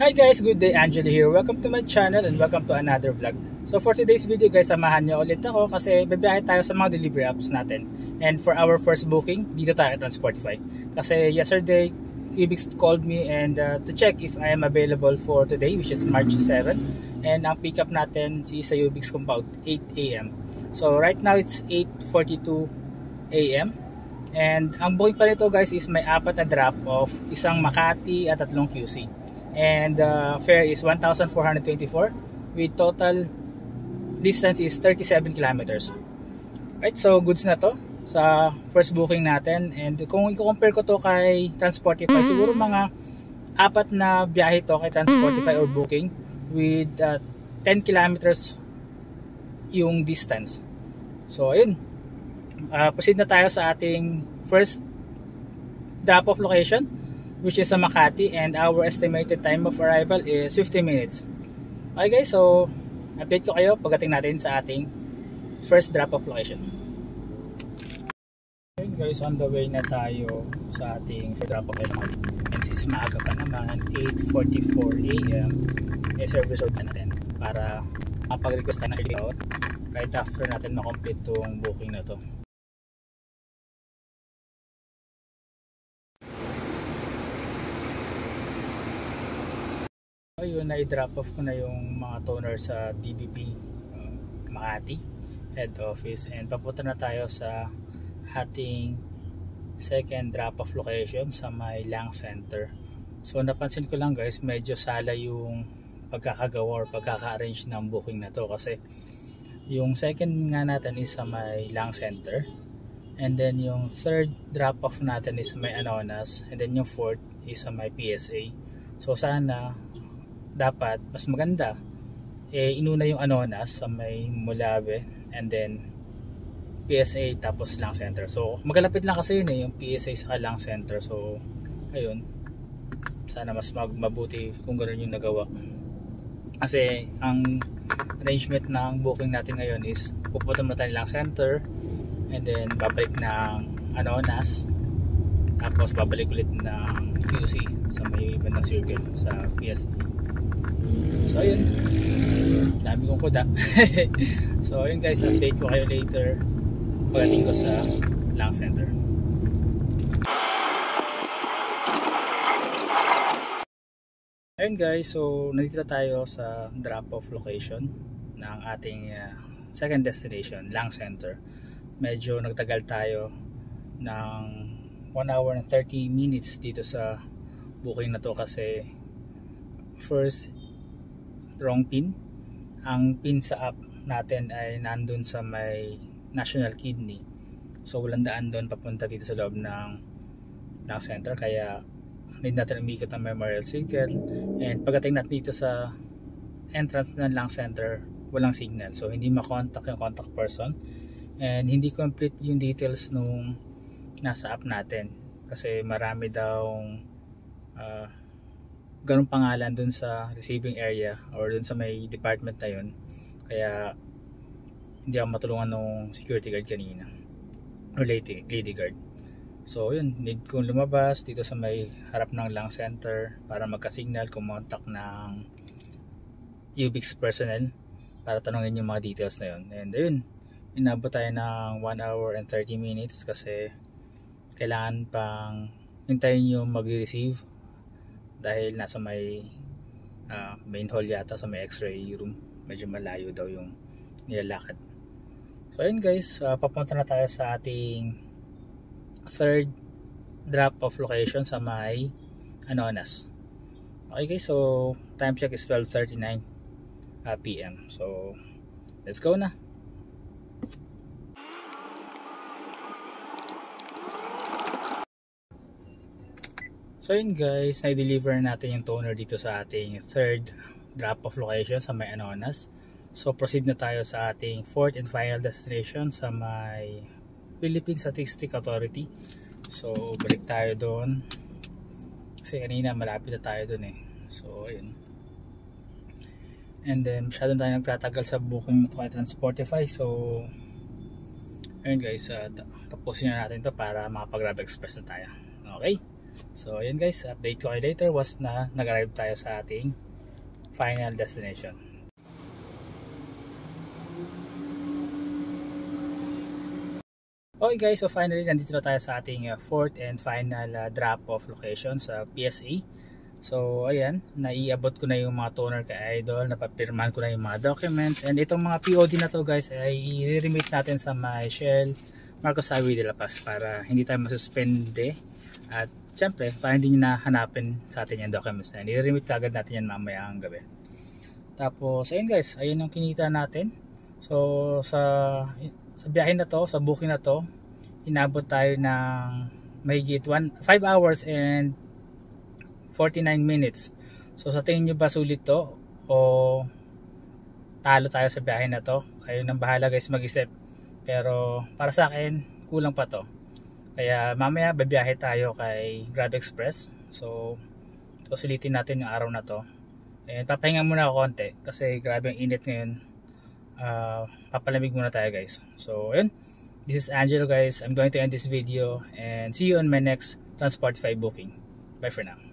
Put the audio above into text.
Hi guys, good day, Angelo here. Welcome to my channel and welcome to another vlog. So for today's video guys, samahan nyo ulit ako kasi bibiyahe tayo sa mga delivery apps natin. And for our first booking, dito tayo at Transportify. Kasi yesterday, Ubix called me and to check if I am available for today, which is March 7. And ang pick up natin sa Ubix compound, 8 AM. So right now it's 8:42 AM. And ang booking pa nito guys is may 4 na drop off, isang Makati at 3 QC. And fare is 1,424 with total distance is 37 kilometers. Right, so goods na to sa first booking natin. And kung i-compare ko to kay Transportify, siguro mga 4 na biyahe to kay Transportify or booking with 10 kilometers yung distance. So ayun, proceed na tayo sa ating first drop-off location, which is sa Makati, and our estimated time of arrival is 50 minutes. Okay guys, so update ko kayo pagdating natin sa ating first drop-off location. Okay guys, on the way na tayo sa ating drop-off location. And since maaga pa naman, 8:44 AM, may service order natin para mapag-request tayo ng early out right after natin makomplete tong booking na to. Ayun, na-drop off ko na yung mga toner sa DBP Makati head office, and papunta na tayo sa ating second drop-off location sa may Lang Center. So napansin ko lang guys, medyo sala yung pagkakagawa or pagkaka-arrange ng booking na to, kasi yung second nga natin is sa may Lang Center, and then yung third drop-off natin is sa may Anonas, and then yung fourth is sa may PSA. So sana dapat mas maganda inuna yung Anonas sa may Mulave and then PSA tapos Lang Center. So magkalapit lang kasi yun yung PSA sa Lang Center. So ayun, sana mas mabuti kung ganoon yung nagawa, kasi ang arrangement ng booking natin ngayon is pupunta muna tayo Lang Center and then babalik ng Anonas, tapos babalik ulit ng QC sa may ibang circle sa PSA. So ayun, dami kong kuda. So ayun guys, update ko kayo later pagdating ko sa Lang Center. Ayun guys, so nandito tayo sa drop-off location ng ating second destination, Lang Center. Medyo nagtagal tayo ng 1 hour and 30 minutes dito sa booking na to, kasi first, wrong pin. Ang pin sa app natin ay nandun sa may National Kidney, so walang daan doon papunta dito sa loob ng Lang Center, kaya need natin umikot ang Memorial Circle. And pagdating natin dito sa entrance ng Lang Center, walang signal, so hindi makontak yung contact person, and hindi complete yung details nung nasa app natin, kasi marami daw ganung pangalan dun sa receiving area or dun sa may department na yun, kaya hindi ako matulungan ng security guard kanina or lady guard. So yun, need kong lumabas dito sa may harap ng Lang Center para magka-signal, kumontak ng Ubix personnel para tanongin yung mga details na yun. And ayun, inabot tayo ng 1 hour and 30 minutes kasi kailangan pang hintayin yung mag-receive dahil nasa may main hall yata, sa may x-ray room. Medyo malayo daw yung nilalakad. So ayun guys, papunta na tayo sa ating third drop-off location sa may Anonas. Okay guys, so time check is 12:39 PM. So let's go na. So yun guys, na-deliver natin yung toner dito sa ating third drop-off location sa may Anonas. So proceed na tayo sa ating fourth and final destination sa may Philippine Statistics Authority. So balik tayo doon kasi kanina malapit na tayo doon So ayun. And then masyadong tayo nagtatagal sa booking ito kay Transportify. So ayun guys, tapusin na natin to para makapag-Grab Express na tayo. Okay? So ayun guys, update ko kayo later once na nag-arrive tayo sa ating final destination. Okay guys, so finally nandito na tayo sa ating fourth and final drop-off location sa PSA. So ayan, naiabot ko na yung mga toner kay Idol, napapirmahan ko na yung mga documents, and itong mga POD na to guys ay i-remit natin sa my Shell Marcos Highway de La Paz para hindi tayo masuspende, at syempre para hindi nyo nahanapin sa atin yung documents na yan. I-remit agad natin yan mamaya ang gabi. Tapos ayun guys, ayun yung kinita natin. So sa biyahe na to, sa booking na to, inabot tayo ng mahigit 5 hours and 49 minutes. So sa tingin nyo ba sulit to o talo tayo sa biyahe na to? Kayo nang bahala guys mag-isip. Pero para sa akin, kulang pa to. Kaya mamaya babiyahe tayo kay Grab Express. So sulitin natin yung araw na to. And papahinga muna ako konti kasi grabe ang init ngayon. Papalamig muna tayo guys. So yun, this is Angelo guys. I'm going to end this video and see you on my next Transportify booking. Bye for now.